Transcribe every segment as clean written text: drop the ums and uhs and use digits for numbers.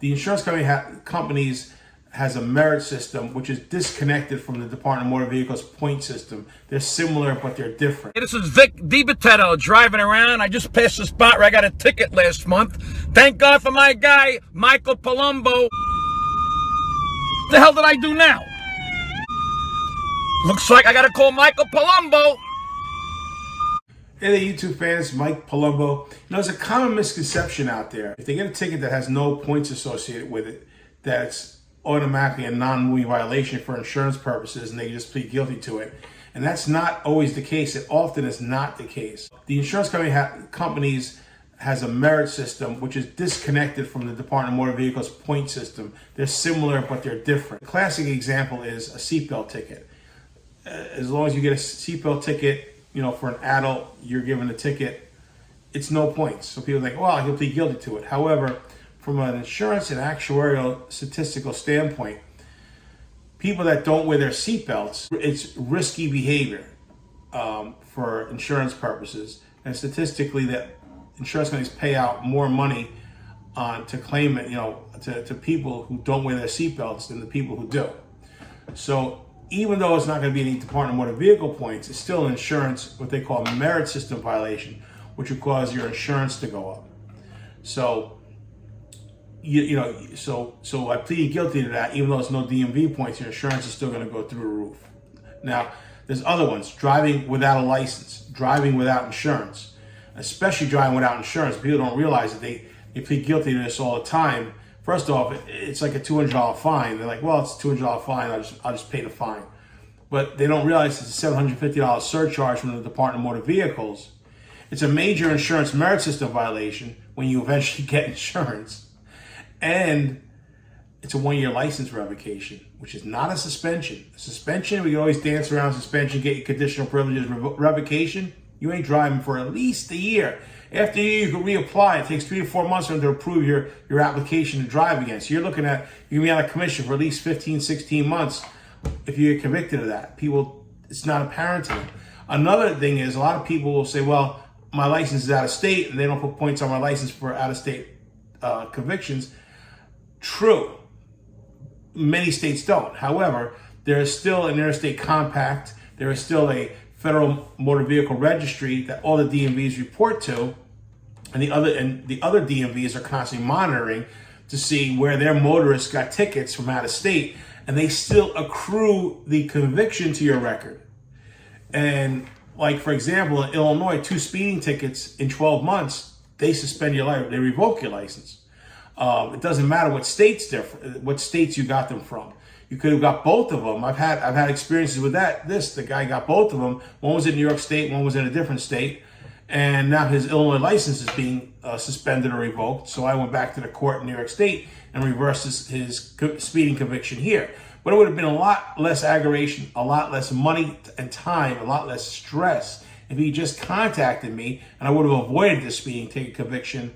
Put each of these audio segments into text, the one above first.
The insurance companies has a merit system which is disconnected from the Department of Motor Vehicles point system. They're similar, but they're different. This is Vic DiBattista driving around. I just passed the spot where I got a ticket last month. Thank God for my guy, Michael Palumbo. What the hell did I do now? Looks like I gotta call Michael Palumbo. Hey there, YouTube fans, Mike Palumbo. There's a common misconception out there. If they get a ticket that has no points associated with it, that's automatically a non-moving violation for insurance purposes, and they just plead guilty to it. And that's not always the case. It often is not the case. The insurance companies has a merit system which is disconnected from the Department of Motor Vehicles point system. They're similar, but they're different. A classic example is a seatbelt ticket. As long as you get a seatbelt ticket, for an adult, you're given a ticket, it's no points. So people think, well, he'll plead guilty to it. However, from an insurance and actuarial statistical standpoint, people that don't wear their seatbelts, it's risky behavior for insurance purposes. And statistically, that insurance companies pay out more money to claim it, to people who don't wear their seatbelts than the people who do. So even though it's not going to be any Department of Motor Vehicle points, it's still an insurance, what they call a merit system violation, which would cause your insurance to go up. So, so I plead guilty to that. Even though it's no DMV points, your insurance is still going to go through the roof. Now, there's other ones: driving without a license, driving without insurance, especially driving without insurance. People don't realize that they plead guilty to this all the time. First off, it's like a $200 fine. They're like, well, it's a $200 fine. I'll just pay the fine. But they don't realize it's a $750 surcharge from the Department of Motor Vehicles. It's a major insurance merit system violation when you eventually get insurance. And it's a 1-year license revocation, which is not a suspension. A suspension, we can always dance around suspension, get your conditional privileges. Revocation, you ain't driving for at least a year. After a year, you can reapply. It takes 3 to 4 months for them to approve your application to drive again. So you're looking at, you're going to be out of commission for at least 15, 16 months if you get convicted of that. People, it's not apparent to them. Another thing is, a lot of people will say, well, my license is out of state, and they don't put points on my license for out-of-state convictions. True. Many states don't. However, there is still an interstate compact. There is still a Federal Motor Vehicle Registry that all the DMVs report to, and the other DMVs are constantly monitoring to see where their motorists got tickets from out of state, and they still accrue the conviction to your record. And like, for example, in Illinois, 2 speeding tickets in 12 months, they suspend your license, they revoke your license. It doesn't matter what states you got them from. You could have got both of them. I've had experiences with that. The guy got both of them. One was in New York State, one was in a different state, and now his Illinois license is being suspended or revoked. So I went back to the court in New York State and reversed his speeding conviction here. But it would have been a lot less aggravation, a lot less money and time, a lot less stress if he just contacted me, and I would have avoided the speeding ticket conviction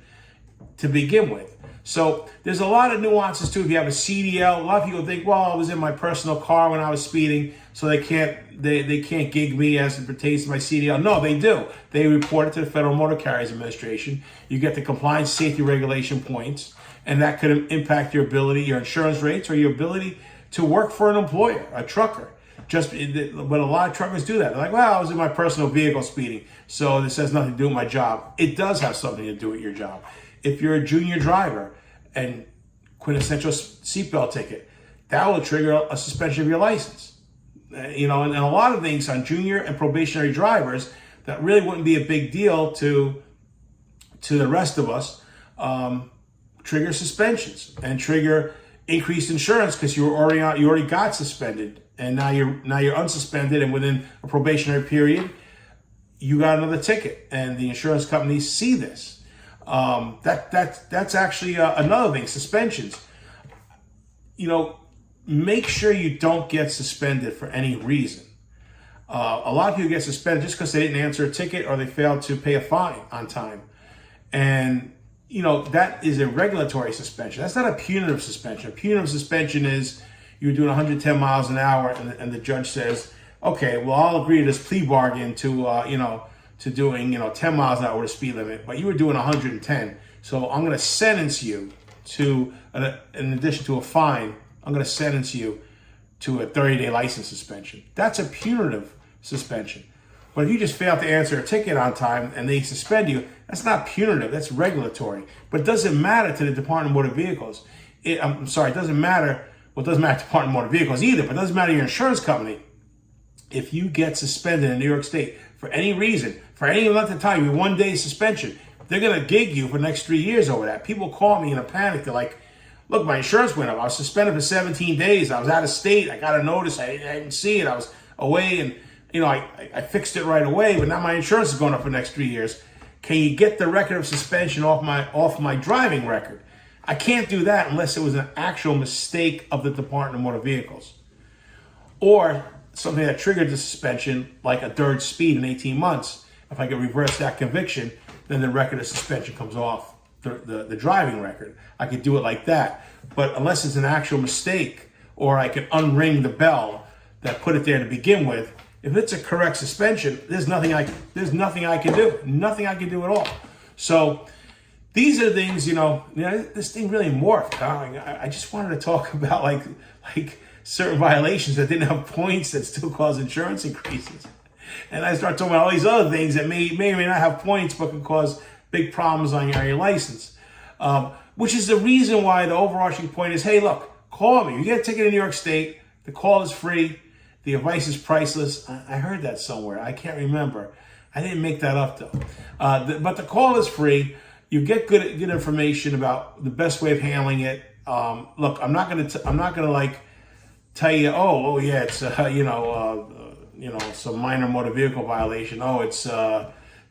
to begin with. So there's a lot of nuances too. If you have a CDL, a lot of people think, well, I was in my personal car when I was speeding, so they can't gig me as it pertains to my CDL. No, they do. They report it to the Federal Motor Carriers Administration. You get the compliance safety regulation points, and that could impact your ability, your insurance rates, or your ability to work for an employer, a trucker. But a lot of truckers do that. They're like, well, I was in my personal vehicle speeding, so this has nothing to do with my job. It does have something to do with your job. If you're a junior driver and quintessential seatbelt ticket, that will trigger a suspension of your license. And a lot of things on junior and probationary drivers that really wouldn't be a big deal to the rest of us, trigger suspensions and trigger increased insurance because you already got suspended, and now you're unsuspended, and within a probationary period, you got another ticket, and the insurance companies see this. That's actually another thing. Suspensions. Make sure you don't get suspended for any reason. A lot of people get suspended just because they didn't answer a ticket or they failed to pay a fine on time, and that is a regulatory suspension. That's not a punitive suspension. A punitive suspension is you're doing 110 miles an hour, and the judge says, okay, well, I'll agree to this plea bargain to doing 10 miles an hour with a speed limit, but you were doing 110, so I'm going to sentence you to, in addition to a fine, I'm going to sentence you to a 30-day license suspension. That's a punitive suspension. But if you just fail to answer a ticket on time and they suspend you, that's not punitive, that's regulatory. But it doesn't matter to the Department of Motor Vehicles. It doesn't matter, well, it doesn't matter to the Department of Motor Vehicles either, but it doesn't matter to your insurance company. If you get suspended in New York State for any reason, for any length of time, your 1 day suspension, they're going to gig you for the next 3 years over that. People call me in a panic. They're like, look, my insurance went up. I was suspended for 17 days. I was out of state. I got a notice. I didn't see it. I was away, and I fixed it right away, but now my insurance is going up for the next 3 years. Can you get the record of suspension off my driving record? I can't do that unless it was an actual mistake of the Department of Motor Vehicles. Or something that triggered the suspension, like a third speed in 18 months. If I could reverse that conviction, then the record of suspension comes off the driving record. I could do it like that. But unless it's an actual mistake, or I can unring the bell that put it there to begin with, if it's a correct suspension, there's nothing I can do. Nothing I can do at all. So these are things, this thing really morphed. I just wanted to talk about like certain violations that didn't have points that still cause insurance increases. And I start talking about all these other things that may or may not have points but can cause big problems on your license. Which is the reason why the overarching point is, hey, look, call me. You get a ticket in New York State, the call is free, the advice is priceless. I heard that somewhere. I can't remember. I didn't make that up though. But the call is free. You get good information about the best way of handling it. Look, I'm not gonna like tell you, oh yeah, it's some minor motor vehicle violation. Oh, it's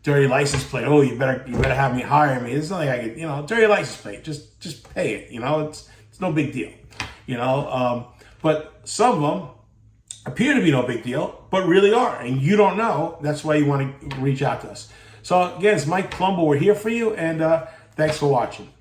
dirty license plate. Oh, you better have me hire me. It's nothing I could, dirty license plate. Just pay it. It's no big deal. But some of them appear to be no big deal, but really are, and you don't know. That's why you want to reach out to us. So again, it's Mike Palumbo. We're here for you, and thanks for watching.